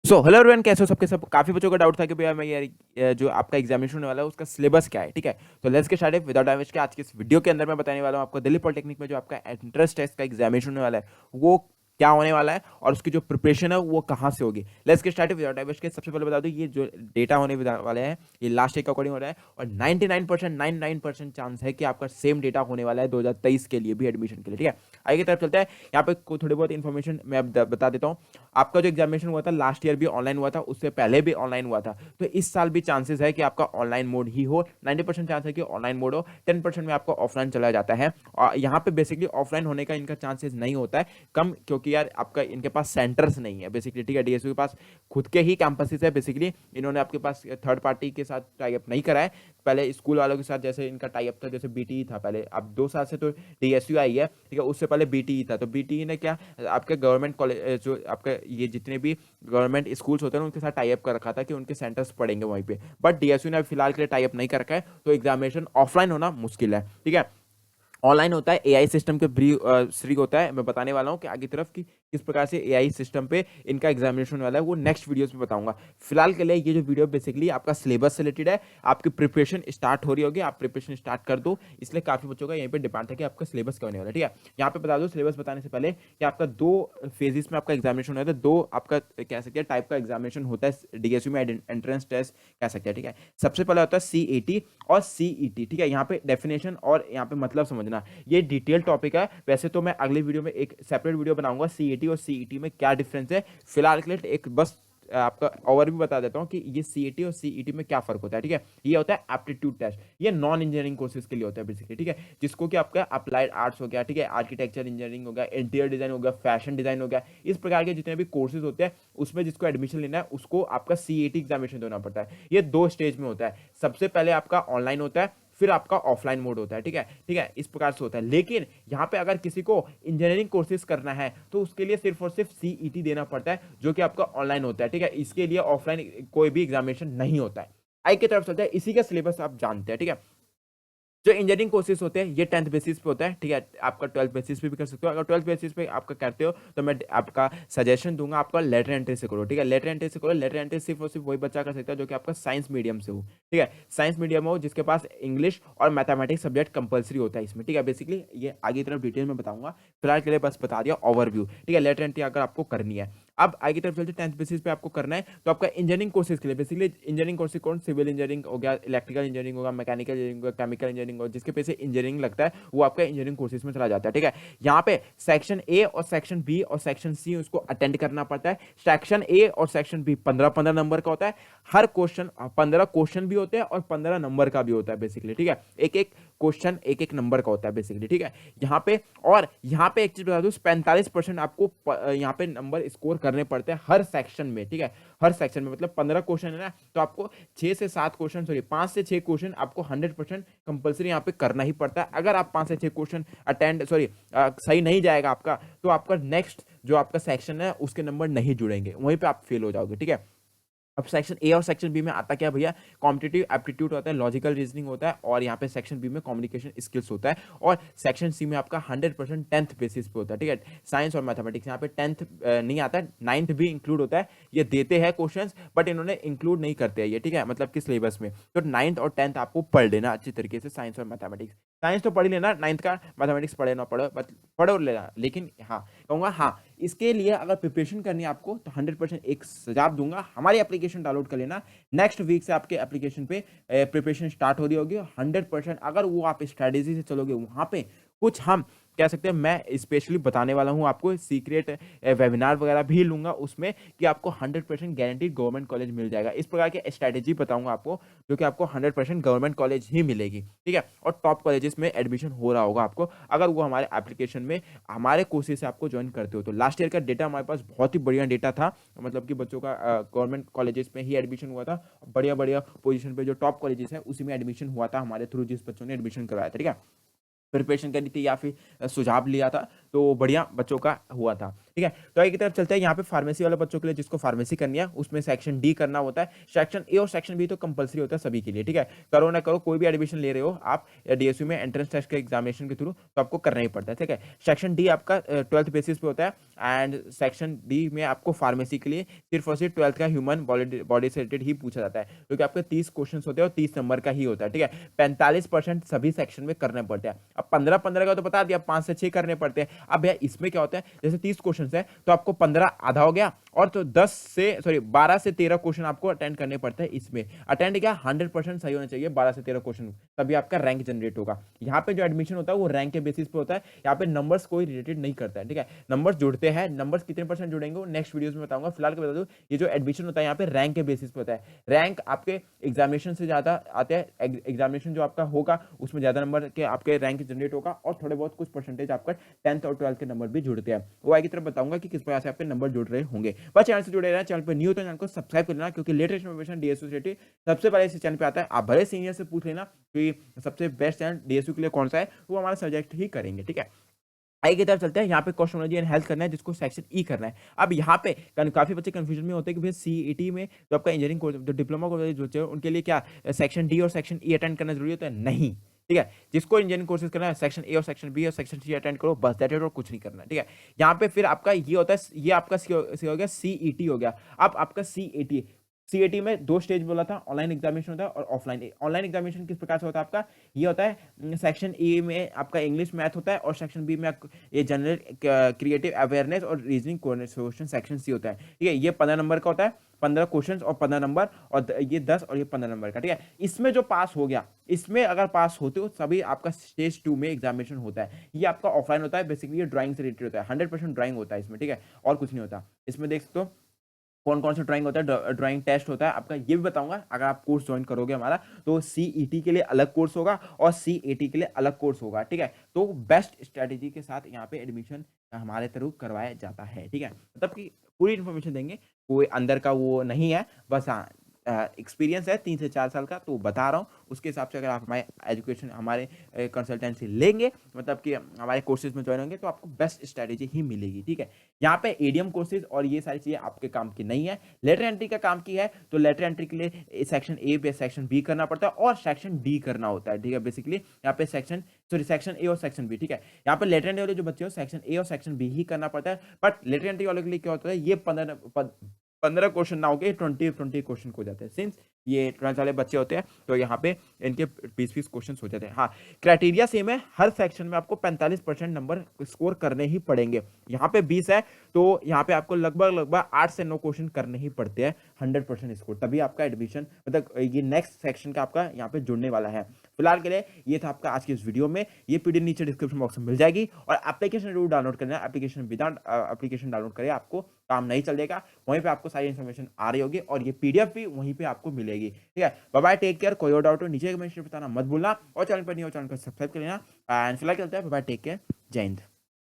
Hello everyone, कैसे हो सबके सब। काफी बच्चों का डाउट था कि भैया मैं ये जो आपका एग्जामिनेशन होने वाला है उसका सिलेबस क्या है। ठीक है, तो let's get started without time waste के। आज के इस वीडियो के अंदर मैं बताने वाला हूँ आपको दिल्ली पॉलिटेक्निक में जो आपका एंट्रेंस टेस्ट का एग्जामिनेशन होने वाला है वो क्या होने वाला है और उसकी जो प्रिपरेशन है वो कहाँ से होगी। Let's get started without time waste के। सबसे पहले बता दूं ये जो डेटा होने वाले हैं ये लास्ट ईयर के अकॉर्डिंग हो रहा है और 99% चांस है कि आपका सेम डेटा होने वाला है 2023 के लिए भी एडमिशन के लिए। ठीक है, आगे की तरफ चलते हैं। यहाँ पे थोड़ी बहुत इन्फॉर्मेशन मैं अब बता देता हूँ। आपका जो एग्जामिनेशन हुआ था लास्ट ईयर भी ऑनलाइन हुआ था, उससे पहले भी ऑनलाइन हुआ था, तो इस साल भी चांसेस है कि आपका ऑनलाइन मोड ही हो। 90% चांस है कि ऑनलाइन मोड हो, 10% में आपका ऑफलाइन चला जाता है। और यहाँ पे बेसिकली ऑफलाइन होने का इनका चांसेस नहीं होता है कम, क्योंकि यार आपका इनके पास सेंटर्स नहीं है बेसिकली। ठीक है, डीएसयू के पास खुद के ही कैंपसेस है बेसिकली। इन्होंने आपके पास थर्ड पार्टी के साथ टाई अप नहीं करा है। पहले स्कूल वालों के साथ जैसे इनका टाई अप था, जैसे बीटीई था पहले, अब 2 साल से तो डीएसयू आई है। ठीक है, उससे पहले बीटीई था, तो बीटीई ने क्या आपके गवर्नमेंट कॉलेज जो आपका ये जितने भी गवर्नमेंट स्कूल्स होते हैं उनके साथ टाई अप कर रखा था कि उनके सेंटर्स पड़ेंगे वहीं पे। बट डीएसयू ने फिलहाल के लिए टाई अप नहीं कर रखा है, तो एग्जामिनेशन ऑफलाइन होना मुश्किल है। ठीक है, ऑनलाइन होता है, एआई सिस्टम के श्री होता है। मैं बताने वाला हूँ कि आगे तरफ की किस प्रकार से एआई सिस्टम पे इनका एग्जामिनेशन वाला है वो नेक्स्ट वीडियोस में बताऊंगा। फिलहाल के लिए ये जो वीडियो बेसिकली आपका सिलेबस से रिलेटेड है, आपकी प्रिपरेशन स्टार्ट हो रही होगी, आप प्रिपरेशन स्टार्ट कर दो। इसलिए काफी बच्चों का यहीं पे डिपेंड है कि आपका सिलेबस क्या होने वाला है। ठीक है, यहाँ पे बता दो सिलेबस बताने से पहले कि आपका 2 फेजेस में आपका एग्जामिनेशन होता है। 2 आपका कह सकते हैं टाइप का एग्जामिनेशन होता है डीएसयू में, एंट्रेंस टेस्ट कह सकते हैं। ठीक है, सबसे पहले होता है सीएटी और सीईटी। ठीक है, यहाँ पे डेफिनेशन और यहाँ पे मतलब समझना, ये डिटेल टॉपिक है। वैसे तो मैं अगले वीडियो में एक सेपरेट वीडियो बनाऊंगा सीईटी और सीईटी में क्या डिफरेंस है। फिलहाल के लिए एक बस आपका ओवरव्यू बता देता हूं कि ये सीईटी और सीईटी में क्या फर्क होता है। ठीक है, ये होता है एप्टीट्यूड टेस्ट, ये नॉन इंजीनियरिंग कोर्सेज के लिए होता है बेसिकली। ठीक है, जिसको कि आपका अप्लाइड आर्ट्स हो गया, ठीक है, आर्किटेक्चर इंजीनियरिंग हो गया, इंटीरियर डिजाइन हो गया, फैशन डिजाइन हो गया, इस प्रकार के जितने भी कोर्सेज होते हैं उसमें जिसको एडमिशन लेना है उसको आपका सीईटी एग्जामिनेशन देना पड़ता है। ये 2 स्टेज में होता है, सबसे पहले आपका ऑनलाइन होता है, फिर आपका ऑफलाइन मोड होता है। ठीक है, ठीक है, इस प्रकार से होता है। लेकिन यहाँ पे अगर किसी को इंजीनियरिंग कोर्सेज करना है तो उसके लिए सिर्फ और सिर्फ सीईटी देना पड़ता है, जो कि आपका ऑनलाइन होता है। ठीक है, इसके लिए ऑफलाइन कोई भी एग्जामिनेशन नहीं होता है। आई की तरफ चलते हैं, इसी का सिलेबस आप जानते हैं। ठीक है, जो इंजीनियरिंग कोर्सेज होते हैं ये 10th बेसिस पे होता है। ठीक है, आपका 12th बेसिस पे भी कर सकते हो। अगर 12th बेसिस पे आपका करते हो तो मैं आपका सजेशन दूंगा आपका लेटर एंट्री से करो। ठीक है, लेटर एंट्री से करो। लेटर एंट्री सिर्फ और सिर्फ वही बच्चा कर सकता है जो कि आपका साइंस मीडियम से हो। ठीक है, साइंस मीडियम हो जिसके पास इंग्लिश और मैथमेटिक्स सब्जेक्ट कंपलसरी होता है इसमें। ठीक है, बेसिकली ये आगे तरफ डिटेल में बताऊंगा, फिलहाल के लिए बस बता दिया ओवरव्यू। ठीक है, लेटर एंट्री अगर आपको करनी है। अब आगे तरफ चलते 10th बेसिस पे आपको करना है तो आपका इंजीनियरिंग कोर्सेज के लिए बेसिकली इंजीनियरिंग कोर्सेज कौन, सिविल इंजीनियरिंग हो गया, इलेक्ट्रिकल इंजीनियरिंग होगा, मैकेनिकल इंजीनियरिंग होगा, केमिकल इंजीनियरिंग होगा, जिसके पैसे इंजीनियरिंग लगता है वो आपका इंजीनियरिंग कोर्सेज में चला जाता है। ठीक है, यहाँ पे सेक्शन ए और सेक्शन बी और सेक्शन सी उसको अटेंड करना पड़ता है। सेक्शन ए और सेक्शन बी 15-15 नंबर का होता है। हर क्वेश्चन 15 क्वेश्चन भी होते हैं और 15 नंबर का भी होता है बेसिकली। ठीक है, एक एक क्वेश्चन एक एक नंबर का होता है बेसिकली। ठीक है, यहाँ पे और यहाँ पे एक चीज बता दूं, 45% आपको यहाँ पे नंबर स्कोर करने पड़ते हैं हर सेक्शन में। ठीक है, हर सेक्शन में मतलब 15 क्वेश्चन है ना, तो आपको 6 से 7 क्वेश्चन, सॉरी 5 से 6 क्वेश्चन आपको 100% कंपलसरी यहाँ पे करना ही पड़ता है। अगर आप 5 से 6 क्वेश्चन अटेंड सॉरी सही नहीं जाएगा आपका, तो आपका नेक्स्ट जो आपका सेक्शन है उसके नंबर नहीं जुड़ेंगे, वहीं पे आप फेल हो जाओगे। ठीक है, अब सेक्शन ए और सेक्शन बी में आता क्या भैया, कॉम्पिटिटिव एप्टीट्यूड होता है, लॉजिकल रीजनिंग होता है, और यहाँ पे सेक्शन बी में कम्युनिकेशन स्किल्स होता है, और सेक्शन सी में आपका 100% 10th बेसिस पे होता है। ठीक है, साइंस और मैथमेटिक्स यहाँ पे 10th नहीं आता है, 9th भी इंक्लूड होता है। ये देते हैं क्वेश्चंस बट इन्होंने इंक्लूड नहीं करते हैं ये। ठीक है, मतलब कि सिलेबस में तो 9th और 10th आपको पढ़ लेना अच्छी तरीके से, साइंस और मैथमेटिक्स। साइंस तो पढ़ ही लेना 9th का, मैथमेटिक्स पढ़े ना पढ़ो पढ़ो लेना। लेकिन हाँ कहूँगा, हाँ इसके लिए अगर प्रिपरेशन करनी है आपको तो 100% एक सुझाव दूंगा, हमारी एप्लीकेशन डाउनलोड कर लेना। नेक्स्ट वीक से आपके एप्लीकेशन पे प्रिपरेशन स्टार्ट हो रही होगी 100%। अगर वो आप स्ट्रेटेजी से चलोगे वहां पे कुछ हम कह सकते हैं, मैं स्पेशली बताने वाला हूं आपको, सीक्रेट वेबिनार वगैरह भी लूंगा उसमें, कि आपको 100% गारंटीड गवर्नमेंट कॉलेज मिल जाएगा। इस प्रकार की स्ट्रेटेजी बताऊंगा आपको जो कि आपको 100% गवर्नमेंट कॉलेज ही मिलेगी। ठीक है, और टॉप कॉलेजेस में एडमिशन हो रहा होगा आपको अगर वो हमारे एप्लीकेशन में हमारे कोर्सेज से आपको ज्वाइन करते हो तो। लास्ट ईयर का डेटा हमारे पास बहुत ही बढ़िया डेटा था, मतलब कि बच्चों का गवर्नमेंट कॉलेजेस में ही एडमिशन हुआ था, बढ़िया बढ़िया पोजीशन पे जो टॉप कॉलेजेस है उसी में एडमिशन हुआ था हमारे थ्रू, जिस बच्चों ने एडमिशन करवाया था। ठीक है, प्रिपरेशन करी थी या फिर सुझाव लिया था, तो बढ़िया बच्चों का हुआ था, ठीक है। तो आगे की तरफ चलते हैं, यहाँ पे फार्मेसी वाले बच्चों के लिए जिसको फार्मेसी करनी है उसमें सेक्शन डी करना होता है। सेक्शन ए और सेक्शन बी तो कंपलसरी होता है सभी के लिए, ठीक है। करो ना करो, कोई भी एडमिशन ले रहे हो आप डीएसयू में एंट्रेंस टेस्ट के एग्जामिनेशन के थ्रू, तो आपको करना ही पड़ता है, ठीक है। सेक्शन डी आपका 12th बेसिस पे होता है, एंड सेक्शन डी में आपको फार्मेसी के लिए सिर्फ और सिर्फ 12th का ह्यूमन बॉडी से रिलेटेड ही पूछा जाता है, क्योंकि आपके 30 क्वेश्चन होते हैं और 30 नंबर का ही होता है, ठीक है। 45% सभी सेक्शन में करने पड़ते हैं। अब 15-15 का तो बता दिया, 5 से 6 करने पड़ते हैं। अब भैया इसमें क्या होता है, जैसे 30 क्वेश्चन है तो आपको 15 आधा हो गया, और तो 12 से 13 क्वेश्चन आपको अटेंड करने पड़ते हैं। इसमें अटेंड क्या 100% सही होना चाहिए, 12 से 13 क्वेश्चन, तभी आपका रैंक जनरेट होगा। यहाँ पे जो एडमिशन होता है वो रैंक के बेसिस पे होता है, यहाँ पे नंबर्स कोई रिलेटेड नहीं करता है, ठीक है। नंबर्स जुड़ते हैं, नंबर्स कितने परसेंट जुड़ेंगे वो नेक्स्ट वीडियोस में बताऊंगा। फिलहाल के बता दूं, ये जो एडमिशन होता है यहाँ पे रैंक के बेसिस पे होता है। रैंक आपके एग्जामिनेशन से ज्यादा आते हैं, एग्जामिनेशन जो आपका होगा उसमें ज्यादा नंबर के आपके रैंक जनरेट होगा, और थोड़े बहुत कुछ परसेंटेज आपका 10th और 12th के नंबर भी जुड़ते हैं। वो आगे की तरफ बताऊंगा कि किस प्रकार से आपके नंबर जुड़ रहे होंगे। बस चैनल से जुड़े रहना, चैनल पर न्यू तो चैनल को सब्सक्राइब कर लेना, क्योंकि लेटेस्ट इन्फॉर्मेशन डीएसयू से रिलेटेड सबसे पहले इस चैनल पे आता है। आप भले सीनियर से पूछ लेना कि सबसे बेस्ट चैनल डीएसयू के लिए कौन सा है, वो हमारा सब्जेक्ट ही करेंगे, ठीक है। आगे की तरफ चलते हैं, यहाँ पे कॉस्मेटोलॉजी एंड हेल्थ करना है जिसको सेक्शन ई करना है। अब यहाँ पे काफी बच्चे कंफ्यूजन में होते हैं कि भैया सीईटी में जो आपका इंजीनियरिंग कोर्स, जो डिप्लोमा कोर्स होते हैं उनके लिए क्या सेक्शन डी और सेक्शन ई अटेंड करना जरूरी होता है? नहीं, ठीक है। जिसको इंजीनियरिंग कोर्सेज करना है सेक्शन ए और सेक्शन बी और सेक्शन सी अटेंड करो, बस दैट इट, और कुछ नहीं करना, ठीक है। यहाँ पे फिर आपका ये होता है, ये आपका सी हो गया, सीईटी हो गया। अब आपका सीईटी, सीएटी में 2 स्टेज बोला था, ऑनलाइन एग्जामिनेशन होता है और ऑफलाइन। ऑनलाइन एग्जामिनेशन किस प्रकार से होता है आपका, ये होता है सेक्शन ए में आपका इंग्लिश मैथ होता है, और सेक्शन बी में ये जनरल क्रिएटिव अवेयरनेस और रीजनिंग क्वेश्चन सेक्शन सी होता है, ठीक है। ये 15 नंबर का होता है, 15 क्वेश्चन और 15 नंबर, और ये 10 और ये 15 नंबर का, ठीक है। इसमें जो पास हो गया, इसमें अगर पास होते हो तभी आपका स्टेज 2 में एग्जामिनेशन होता है। ये आपका ऑफलाइन होता है, बेसिकली ये ड्राइंग से रिलेटेड होता है, 100% ड्राइंग होता है इसमें, ठीक है, और कुछ नहीं होता। इसमें देख सकते हो कौन कौन सा ड्राइंग होता है, ड्राइंग टेस्ट होता है आपका, ये भी बताऊंगा। अगर आप कोर्स ज्वाइन करोगे हमारा, तो सीईटी के लिए अलग कोर्स होगा और सीएटी के लिए अलग कोर्स होगा, ठीक है। तो बेस्ट स्ट्रेटेजी के साथ यहाँ पे एडमिशन हमारे थ्रू करवाया जाता है, ठीक है। मतलब कि पूरी इन्फॉर्मेशन देंगे, कोई अंदर का वो नहीं है, बस हाँ एक्सपीरियंस है 3 से 4 साल का, तो बता रहा हूँ उसके हिसाब से। अगर आप हमारे एजुकेशन, हमारे कंसल्टेंसी लेंगे, मतलब कि हमारे कोर्सेज में ज्वाइन होंगे, तो आपको बेस्ट स्ट्रेटेजी ही मिलेगी, ठीक है। यहाँ पे एडीएम कोर्सेज और ये सारी चीजें आपके काम की नहीं है। लेटर एंट्री का काम की है, तो लेटर एंट्री के लिए सेक्शन ए पे सेक्शन बी करना पड़ता है और सेक्शन डी करना होता है, ठीक है। बेसिकली यहाँ पे सेक्शन ए और सेक्शन बी, ठीक है। यहाँ पे लेटर एंट्री वाले जो बच्चे हो सेक्शन ए और सेक्शन बी ही करना पड़ता है, बट लेटर एंट्री वालों के लिए क्या होता है, ये 15 क्वेश्चन ना होके 20 क्वेश्चन हो जाते हैं, सिंस ये 12 वाले बच्चे होते हैं, तो यहाँ पे इनके 20 क्वेश्चन हो जाते हैं। हाँ, क्राइटेरिया सेम है, हर सेक्शन में आपको 45% नंबर स्कोर करने ही पड़ेंगे। यहाँ पे 20 है, तो यहाँ पे आपको लगभग 8 से 9 क्वेश्चन करने ही पड़ते हैं 100% स्कोर, तभी आपका एडमिशन, मतलब ये नेक्स्ट सेक्शन का आपका यहाँ पे जुड़ने वाला है। फिलहाल के लिए ये था आपका आज की इस वीडियो में, ये पीडीएफ नीचे डिस्क्रिप्शन बॉक्स में मिल जाएगी, और एप्लीकेशन जरूर डाउनलोड करना है। एप्लीकेशन विदाउट एप्लीकेशन डाउनलोड करें, आपको काम नहीं चलेगा, वहीं पे आपको सारी इन्फॉर्मेशन आ रही होगी, और ये पीडीएफ भी वहीं पे आपको मिलेगी, ठीक है। Bye bye, take care. कोई और डाउट हो नीचे कमेंट में बताना मत भूलना, और चैनल पर नहीं हो चैनल को सब्सक्राइब कर लेना। एंड फिलहाल चलते हैं, बाय बाय, टेक केयर, जय हिंद।